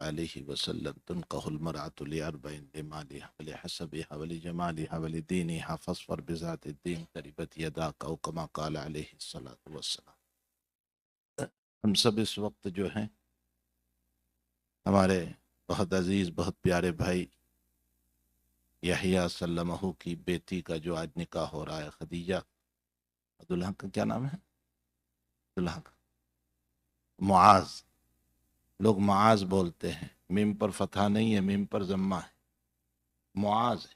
علیہ وسلم تنقح المرأة لأربع لمالها ولحسبها ولجمالها ولدينها فاصفر بذات الدين تربت يداك أو كما قال عليه الصلاة والسلام۔ ہم سب اس وقت جو ہیں ہمارے بہت عزیز بہت پیارے بھائی یحییٰ سلمہ کی بیٹی کا جو آج نکاح ہو رہا ہے، خدیجہ، دلہا کا کیا نام ہے؟ دلہا کا معاذ، لوگ معاذ بولتے ہیں، میم پر فتحہ نہیں ہے، میم پر ضمہ ہے، معاذ ہے،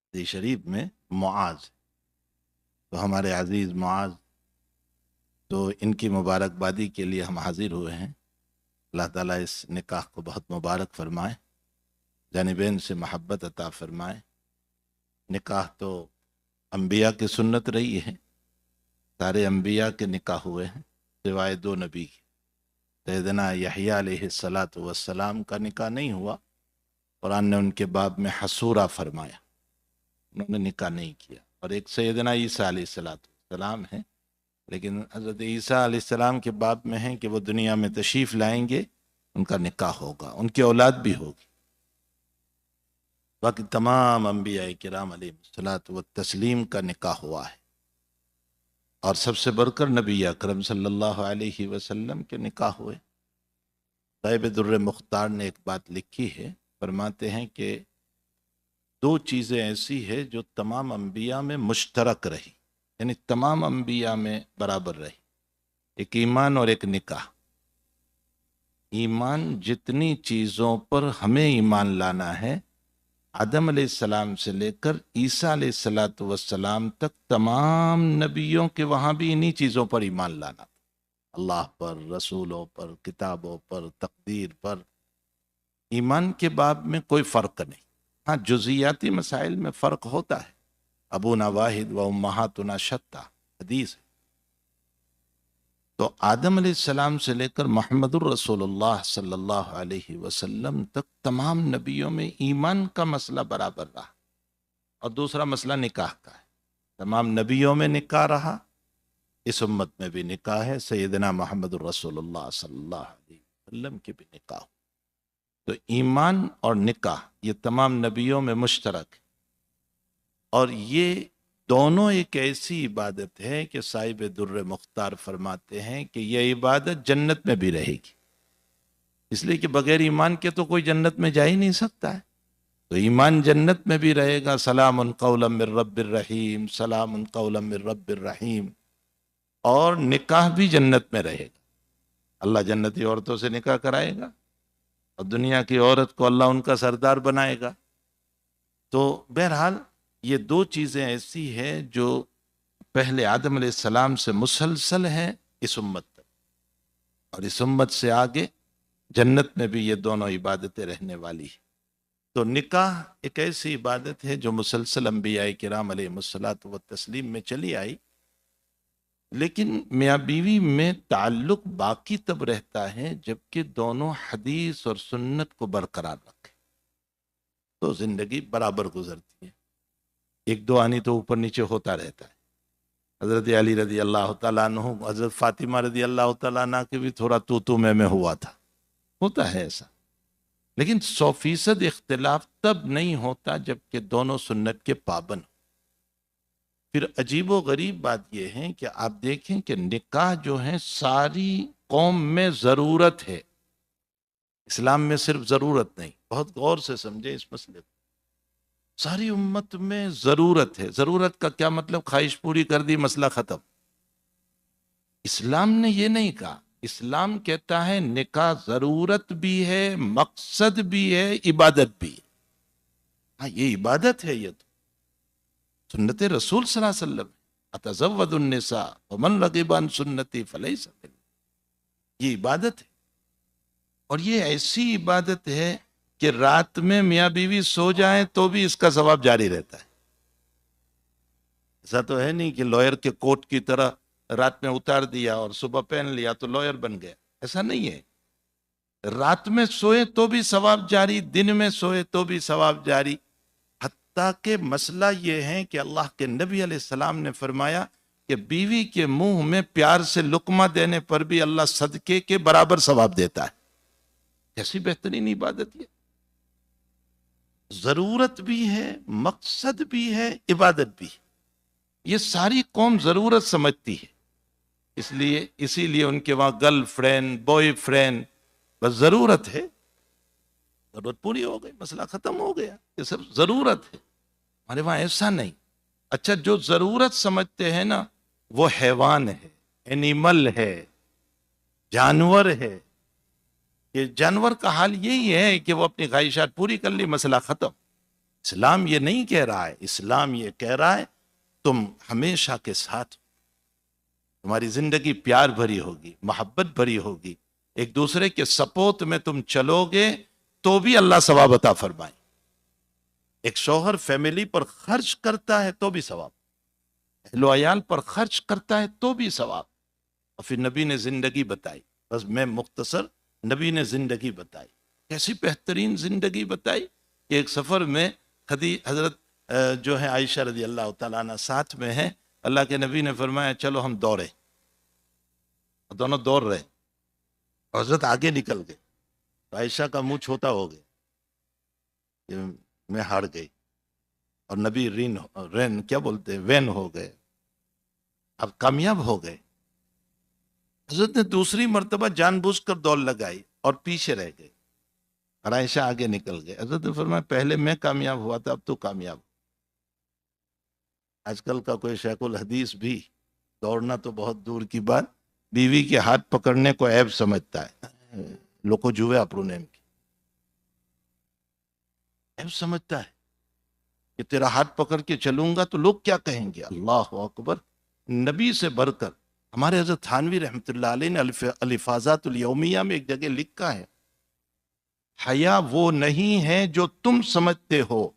حدیث شریف میں معاذ ہے۔ تو ہمارے عزیز معاذ، تو ان کی مبارکبادی کے لیے ہم حاضر ہوئے ہیں۔ اللہ تعالیٰ اس نکاح کو بہت مبارک فرمائے، جانبین سے محبت عطا فرمائے۔ نکاح تو انبیاء کی سنت رہی ہے، سارے انبیاء کے نکاح ہوئے ہیں سوائے دو نبی کی۔ سیدنا یحییٰ علیہ السلام کا نکاح نہیں ہوا، قرآن نے ان کے باب میں حصورہ فرمایا، انہوں نے نکاح نہیں کیا۔ اور ایک سیدنا عیسیٰ علیہ السلام ہے، لیکن حضرت عیسیٰ علیہ السلام کے باب میں ہے کہ وہ دنیا میں تشریف لائیں گے، ان کا نکاح ہوگا، ان کی اولاد بھی ہوگی۔ باقی تمام انبیاء کرام علیہ الصلوۃ والتسلیم کا نکاح ہوا ہے، اور سب سے بڑھ کر نبی اکرم صلی اللہ علیہ وسلم کے نکاح ہوئے۔ صاحب در مختار نے ایک بات لکھی ہے، فرماتے ہیں کہ دو چیزیں ایسی ہے جو تمام انبیاء میں مشترک رہی، یعنی تمام انبیاء میں برابر رہی، ایک ایمان اور ایک نکاح۔ ایمان جتنی چیزوں پر ہمیں ایمان لانا ہے، آدم علیہ السلام سے لے کر عیسیٰ علیہ السلام تک تمام نبیوں کے وہاں بھی انہی چیزوں پر ایمان لانا تھا، اللہ پر، رسولوں پر، کتابوں پر، تقدیر پر۔ ایمان کے باب میں کوئی فرق نہیں، ہاں جزیاتی مسائل میں فرق ہوتا ہے، ابونا واحد و امہاتنا شتیٰ حدیث ہے۔ تو آدم علیہ السلام سے لے کر محمد الرسول اللہ صلی اللہ علیہ وسلم تک تمام نبیوں میں ایمان کا مسئلہ برابر رہا، اور دوسرا مسئلہ نکاح کا ہے، تمام نبیوں میں نکاح رہا، اس امت میں بھی نکاح ہے، سیدنا محمد الرسول اللہ صلی اللہ علیہ وسلم کے بھی نکاح ہو۔ تو ایمان اور نکاح یہ تمام نبیوں میں مشترک ہے، اور یہ دونوں ایک ایسی عبادت ہے کہ صاحب در مختار فرماتے ہیں کہ یہ عبادت جنت میں بھی رہے گی، اس لیے کہ بغیر ایمان کے تو کوئی جنت میں جا ہی نہیں سکتا ہے، تو ایمان جنت میں بھی رہے گا، سلام قولا من رب الرحیم، سلام قولا من رب الرحیم۔ اور نکاح بھی جنت میں رہے گا، اللہ جنتی عورتوں سے نکاح کرائے گا، اور دنیا کی عورت کو اللہ ان کا سردار بنائے گا۔ تو بہرحال یہ دو چیزیں ایسی ہیں جو پہلے آدم علیہ السلام سے مسلسل ہیں اس امت تک، اور اس امت سے آگے جنت میں بھی یہ دونوں عبادتیں رہنے والی ہیں۔ تو نکاح ایک ایسی عبادت ہے جو مسلسل انبیاء کرام علیہ الصلوۃ والتسلیم میں چلی آئی، لیکن میاں بیوی میں تعلق باقی تب رہتا ہے جبکہ دونوں حدیث اور سنت کو برقرار رکھیں، تو زندگی برابر گزرتی ہے۔ ایک دو آنی تو اوپر نیچے ہوتا رہتا ہے، حضرت علی رضی اللہ تعالیٰ عنہ، حضرت فاطمہ رضی اللہ تعالیٰ عنہ کے بھی تھوڑا تو میں ہوا تھا، ہوتا ہے ایسا، لیکن 100% اختلاف تب نہیں ہوتا جبکہ دونوں سنت کے پابند ہوں۔ پھر عجیب و غریب بات یہ ہے کہ آپ دیکھیں کہ نکاح جو ہے ساری قوم میں ضرورت ہے، اسلام میں صرف ضرورت نہیں، بہت غور سے سمجھیں اس مسئلے کو، ساری امت میں ضرورت ہے۔ ضرورت کا کیا مطلب؟ خواہش پوری کر دی مسئلہ ختم۔ اسلام نے یہ نہیں کہا، اسلام کہتا ہے نکاح ضرورت بھی ہے، مقصد بھی ہے، عبادت بھی ہے۔ ہاں یہ عبادت ہے، یہ تو سنت رسول صلی اللہ علیہ وسلم، اتزود النساء ومن رغب عن سنتی فلیس منی، یہ عبادت ہے، اور یہ ایسی عبادت ہے کہ رات میں میاں بیوی سو جائیں تو بھی اس کا ثواب جاری رہتا ہے۔ ایسا تو ہے نہیں کہ لوئر کے کوٹ کی طرح رات میں اتار دیا اور صبح پہن لیا تو لوئر بن گیا، ایسا نہیں ہے۔ رات میں سوئے تو بھی ثواب جاری، دن میں سوئے تو بھی ثواب جاری، حتیٰ کہ مسئلہ یہ ہے کہ اللہ کے نبی علیہ السلام نے فرمایا کہ بیوی کے منہ میں پیار سے لقمہ دینے پر بھی اللہ صدقے کے برابر ثواب دیتا ہے۔ کیسی بہترین عبادت یہ، ضرورت بھی ہے، مقصد بھی ہے، عبادت بھی ہے۔ یہ ساری قوم ضرورت سمجھتی ہے، اسی لیے ان کے وہاں گرل فرینڈ، بوائے فرینڈ، بس ضرورت ہے، ضرورت پوری ہو گئی، مسئلہ ختم ہو گیا، یہ سب ضرورت ہے۔ ہمارے وہاں ایسا نہیں۔ اچھا، جو ضرورت سمجھتے ہیں نا وہ حیوان ہے، اینیمل ہے، جانور ہے۔ یہ جانور کا حال یہی ہے کہ وہ اپنی خواہشات پوری کر لی، مسئلہ ختم۔ اسلام یہ نہیں کہہ رہا ہے، اسلام یہ کہہ رہا ہے تم ہمیشہ کے ساتھ، تمہاری زندگی پیار بھری ہوگی، محبت بھری ہوگی، ایک دوسرے کے سپورٹ میں تم چلو گے تو بھی اللہ ثواب عطا فرمائے۔ ایک شوہر فیملی پر خرچ کرتا ہے تو بھی ثواب، اہل و عیال پر خرچ کرتا ہے تو بھی ثواب۔ اور پھر نبی نے زندگی بتائی، بس میں مختصر، نبی نے زندگی بتائی، کیسی بہترین زندگی بتائی کہ ایک سفر میں حضرت جو ہے عائشہ رضی اللہ تعالیٰ عنہ ساتھ میں ہیں، اللہ کے نبی نے فرمایا چلو ہم دوڑے، دونوں دوڑ رہے، حضرت آگے نکل گئے، تو عائشہ کا منہ چھوٹا ہو گیا کہ میں ہار گئی، اور نبی رین کیا بولتے ہیں، وین ہو گئے، اب کامیاب ہو گئے۔ حضرت نے دوسری مرتبہ جان بوجھ کر دوڑ لگائی اور پیچھے رہ گئے، اور عائشہ آگے نکل گئے۔ حضرت نے فرمایا پہلے میں کامیاب ہوا تھا، اب تو کامیاب۔ آج کل کا کوئی شیخ الحدیث بھی دوڑنا تو بہت دور کی بات، بیوی کے ہاتھ پکڑنے کو عیب سمجھتا ہے، لوگوں جوئے اپرو نیم کی عیب سمجھتا ہے کہ تیرا ہاتھ پکڑ کے چلوں گا تو لوگ کیا کہیں گے۔ اللہ اکبر، نبی سے بڑھ کر ہمارے حضرت تھانوی رحمۃ اللہ علیہ نے الفاظات الیومیہ میں ایک جگہ لکھا ہے، حیا وہ نہیں ہے جو تم سمجھتے ہو،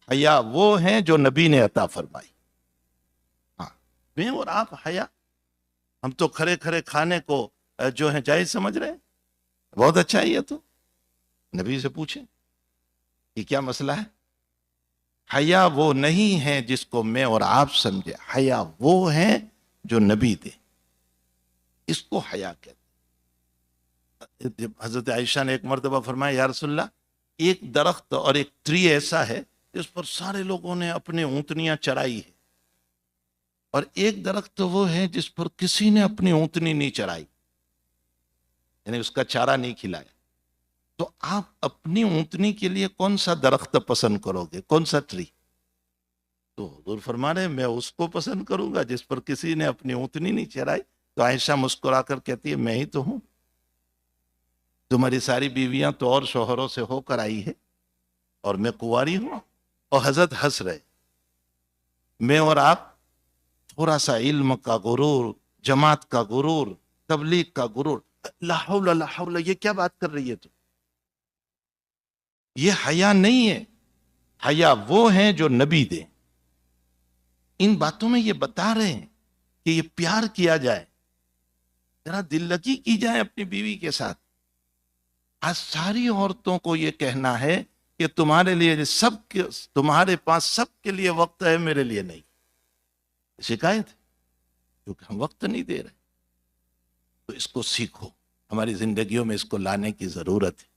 حیا وہ ہے جو نبی نے عطا فرمائی۔ ہاں، میں اور آپ حیا، ہم تو کھڑے کھڑے کھانے کو جو ہے جائز سمجھ رہے ہیں، بہت اچھا ہے یہ تو، نبی سے پوچھیں کہ کیا مسئلہ ہے۔ حیا وہ نہیں ہے جس کو میں اور آپ سمجھے، حیا وہ ہے جو نبی دے، اس کو حیا کہتے۔ حضرت عائشہ نے ایک مرتبہ فرمایا یا رسول اللہ، ایک درخت اور ایک ٹری ایسا ہے جس پر سارے لوگوں نے اپنے اونٹنیاں چرائی ہے، اور ایک درخت تو وہ ہے جس پر کسی نے اپنی اونٹنی نہیں چرائی، یعنی اس کا چارہ نہیں کھلایا۔ تو آپ اپنی اونٹنی کے لیے کون سا درخت پسند کرو گے، کون سا ٹری؟ تو حضور فرما رہے ہیں میں اس کو پسند کروں گا جس پر کسی نے اپنی اونٹنی نہیں چرائی۔ تو عائشہ مسکرا کر کہتی ہے میں ہی تو ہوں، تمہاری ساری بیویاں تو اور شوہروں سے ہو کر آئی ہے اور میں کنواری ہوں۔ اور حضرت ہنس رہے۔ میں اور آپ تھوڑا سا علم کا غرور، جماعت کا غرور، تبلیغ کا غرور، لا حول لا حول، یہ کیا بات کر رہی ہے تو؟ یہ حیا نہیں ہے، حیا وہ ہیں جو نبی دے۔ ان باتوں میں یہ بتا رہے ہیں کہ یہ پیار کیا جائے، ذرا دل لگی کی جائے اپنی بیوی کے ساتھ۔ آج ساری عورتوں کو یہ کہنا ہے کہ تمہارے لیے تمہارے پاس سب کے لیے وقت ہے، میرے لیے نہیں۔ شکایت ہے کیونکہ ہم وقت نہیں دے رہے۔ تو اس کو سیکھو، ہماری زندگیوں میں اس کو لانے کی ضرورت ہے۔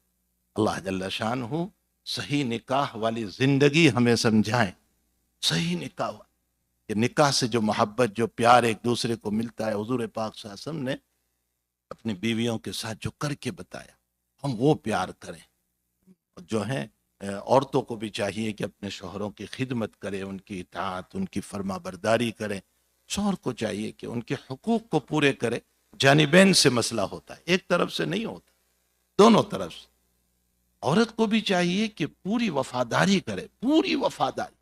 اللہ جل شانہ صحیح نکاح والی زندگی ہمیں سمجھائیں، صحیح نکاح، کہ نکاح سے جو محبت، جو پیار ایک دوسرے کو ملتا ہے، حضور پاک صلی اللہ علیہ وسلم نے اپنی بیویوں کے ساتھ جو کر کے بتایا، ہم وہ پیار کریں۔ جو ہیں عورتوں کو بھی چاہیے کہ اپنے شوہروں کی خدمت کریں، ان کی اطاعت، ان کی فرما برداری کریں۔ شوہر کو چاہیے کہ ان کے حقوق کو پورے کرے۔ جانبین سے مسئلہ ہوتا ہے، ایک طرف سے نہیں ہوتا، دونوں طرف سے۔ عورت کو بھی چاہیے کہ پوری وفاداری کرے، پوری وفاداری،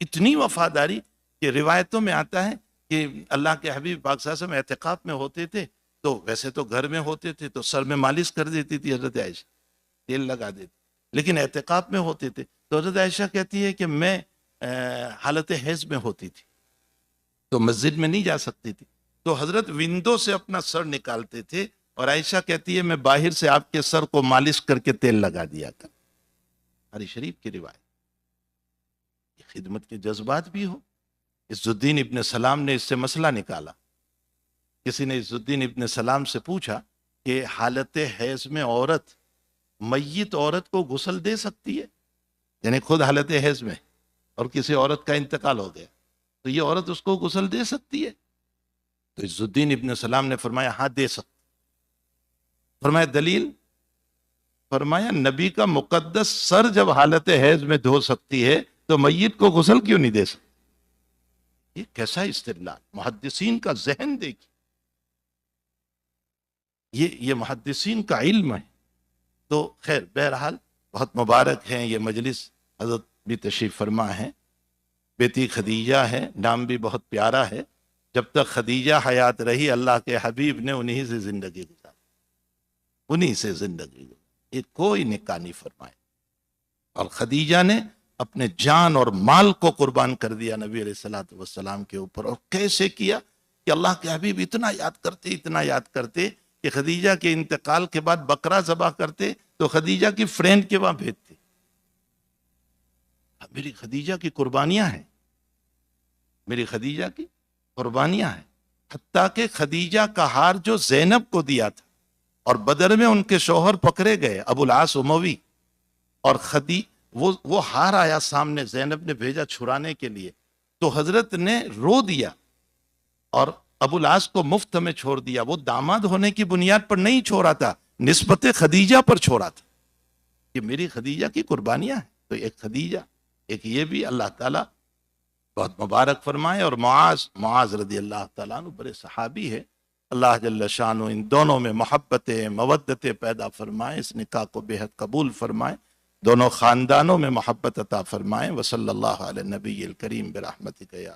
اتنی وفاداری کہ روایتوں میں آتا ہے کہ اللہ کے حبیب پاک صلی اللہ علیہ وسلم اعتکاف میں ہوتے تھے تو ویسے تو گھر میں ہوتے تھے تو سر میں مالش کر دیتی تھی حضرت عائشہ، تیل لگا دیتی، لیکن اعتکاف میں ہوتے تھے تو حضرت عائشہ کہتی ہے کہ میں حالت حیض میں ہوتی تھی تو مسجد میں نہیں جا سکتی تھی، تو حضرت ونڈو سے اپنا سر نکالتے تھے، اور عائشہ کہتی ہے میں باہر سے آپ کے سر کو مالش کر کے تیل لگا دیا تھا۔ بخاری شریف کی روایت۔ یہ خدمت کے جذبات بھی ہو۔ عز الدین ابن سلام نے اس سے مسئلہ نکالا۔ کسی نے عز الدین ابن سلام سے پوچھا کہ حالت حیض میں عورت میت عورت کو غسل دے سکتی ہے؟ یعنی خود حالت حیض میں اور کسی عورت کا انتقال ہو گیا تو یہ عورت اس کو غسل دے سکتی ہے؟ تو عز الدین ابن سلام نے فرمایا ہاں دے سکتی۔ فرمایا دلیل؟ فرمایا نبی کا مقدس سر جب حالت حیض میں دھو سکتی ہے تو میت کو غسل کیوں نہیں دے سکتی؟ یہ کیسا استدلال! محدثین کا ذہن دیکھیے، یہ محدثین کا علم ہے۔ تو خیر بہرحال بہت مبارک ہیں یہ مجلس، حضرت بھی تشریف فرما ہے، بیٹی خدیجہ ہے، نام بھی بہت پیارا ہے۔ جب تک خدیجہ حیات رہی اللہ کے حبیب نے انہی سے زندگی گزاری، انہی سے زندگی گزاری، یہ کوئی نکاح نہیں فرمائے۔ اور خدیجہ نے اپنے جان اور مال کو قربان کر دیا نبی علیہ الصلوۃ والسلام کے اوپر۔ اور کیسے کیا کہ اللہ کے حبیب اتنا یاد کرتے کہ خدیجہ کے انتقال کے بعد بکرا ذبح کرتے تو خدیجہ کی فرینڈ کے وہاں بھیجتے۔ میری خدیجہ کی قربانیاں ہیں، میری خدیجہ کی قربانیاں ہیں۔ حتیٰ کہ خدیجہ کا ہار جو زینب کو دیا تھا اور بدر میں ان کے شوہر پکڑے گئے ابو العاص اموی، اور وہ ہار آیا سامنے، زینب نے بھیجا چھڑانے کے لیے، تو حضرت نے رو دیا اور ابو العاص کو مفت میں چھوڑ دیا۔ وہ داماد ہونے کی بنیاد پر نہیں چھوڑا تھا، نسبت خدیجہ پر چھوڑا تھا کہ میری خدیجہ کی قربانیاں ہیں۔ تو ایک خدیجہ، ایک یہ بھی اللہ تعالیٰ بہت مبارک فرمائے۔ اور معاذ رضی اللہ تعالیٰ عنہ بڑے صحابی ہے، اللہ جل شانہ ان دونوں میں محبتیں مودتیں پیدا فرمائے، اس نکاح کو بے حد قبول فرمائے، دونوں خاندانوں میں محبت عطا فرمائے۔ وصلی اللہ علی نبی الکریم برحمتک یا